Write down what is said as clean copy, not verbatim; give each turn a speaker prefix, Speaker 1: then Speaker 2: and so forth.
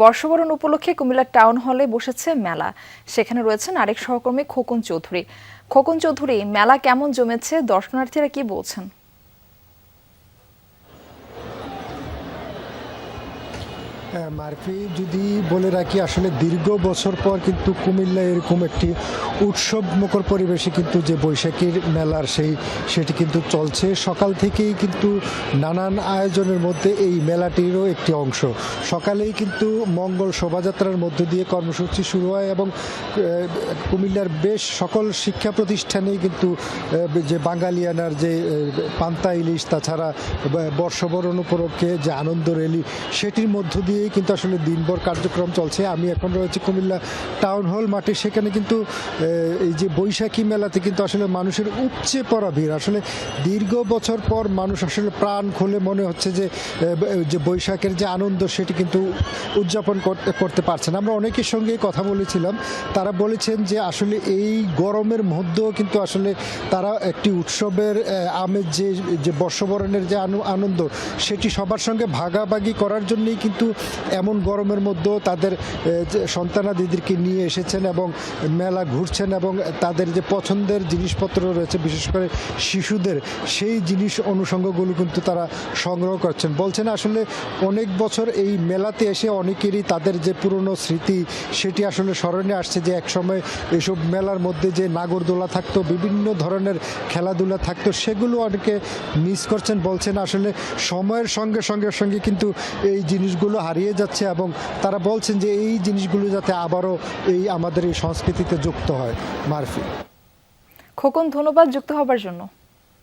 Speaker 1: বর্ষবরণ উপলক্ষে কুমিল্লা টাউন হলে বসেছে মেলা। সেখানে রয়েছেন আরেক সহকর্মী খোকন চৌধুরী। খোকন চৌধুরী, মেলা কেমন জমেছে, দর্শনার্থীরা কি বলছেন?
Speaker 2: মারফি, যদি বলে রাখি, আসলে দীর্ঘ বছর পর কিন্তু কুমিল্লা এরকম একটি উৎসব মুখর পরিবেশে কিন্তু যে বৈশাখীর মেলার সেটি কিন্তু চলছে। সকাল থেকেই কিন্তু নানান আয়োজনের মধ্যে এই মেলাটিরও একটি অংশ। সকালেই কিন্তু মঙ্গল শোভাযাত্রার মধ্য দিয়ে কর্মসূচি শুরু হয় এবং কুমিল্লার বেশ সকল শিক্ষা প্রতিষ্ঠানেই কিন্তু যে বাঙালিয়ানার যে পান্তা ইলিশ, তাছাড়া বর্ষবরণ উপলক্ষে যে আনন্দ র্যালি, সেটির মধ্য দিয়ে কিন্তু আসলে দিনভর কার্যক্রম চলছে। আমি এখন রয়েছে কুমিল্লা টাউন হল মাঠে। সেখানে কিন্তু এই যে বৈশাখী মেলাতে কিন্তু আসলে মানুষের উপচে পড়া ভিড়। আসলে দীর্ঘ বছর পর মানুষ আসলে প্রাণ খুলে মনে হচ্ছে যে বৈশাখের যে আনন্দ সেটি কিন্তু উদযাপন করতে পারছে না। আমরা অনেকের সঙ্গেই কথা বলেছিলাম, তারা বলেছেন যে আসলে এই গরমের মধ্যেও কিন্তু আসলে তারা একটি উৎসবের আমেজ যে বর্ষবরণের যে আনন্দ সেটি সবার সঙ্গে ভাগাভাগি করার জন্যই কিন্তু এমন গরমের মধ্যেও তাদের সন্তানাদিদেরকে নিয়ে এসেছেন এবং মেলা ঘুরছেন এবং তাদের যে পছন্দের জিনিসপত্র রয়েছে, বিশেষ করে শিশুদের, সেই জিনিস অনুষঙ্গগুলো কিন্তু তারা সংগ্রহ করছেন। বলছেন আসলে অনেক বছর এই মেলাতে এসে অনেকেরই তাদের যে পুরনো স্মৃতি সেটি আসলে স্মরণে আসছে, যে একসময় এইসব মেলার মধ্যে যে নাগরদোলা থাকতো, বিভিন্ন ধরনের খেলাধুলা থাকতো, সেগুলো অনেকে মিস করছেন। বলছেন আসলে সময়ের সঙ্গে সঙ্গে কিন্তু এই জিনিসগুলো হারিয়ে যাচ্ছে এবং তারা বলছেন যে এই জিনিসগুলো যাতে আবারও আমাদের এই সংস্কৃতিতে যুক্ত হয়। মারফি।
Speaker 1: খোকন, ধন্যবাদ যুক্ত হবার জন্য।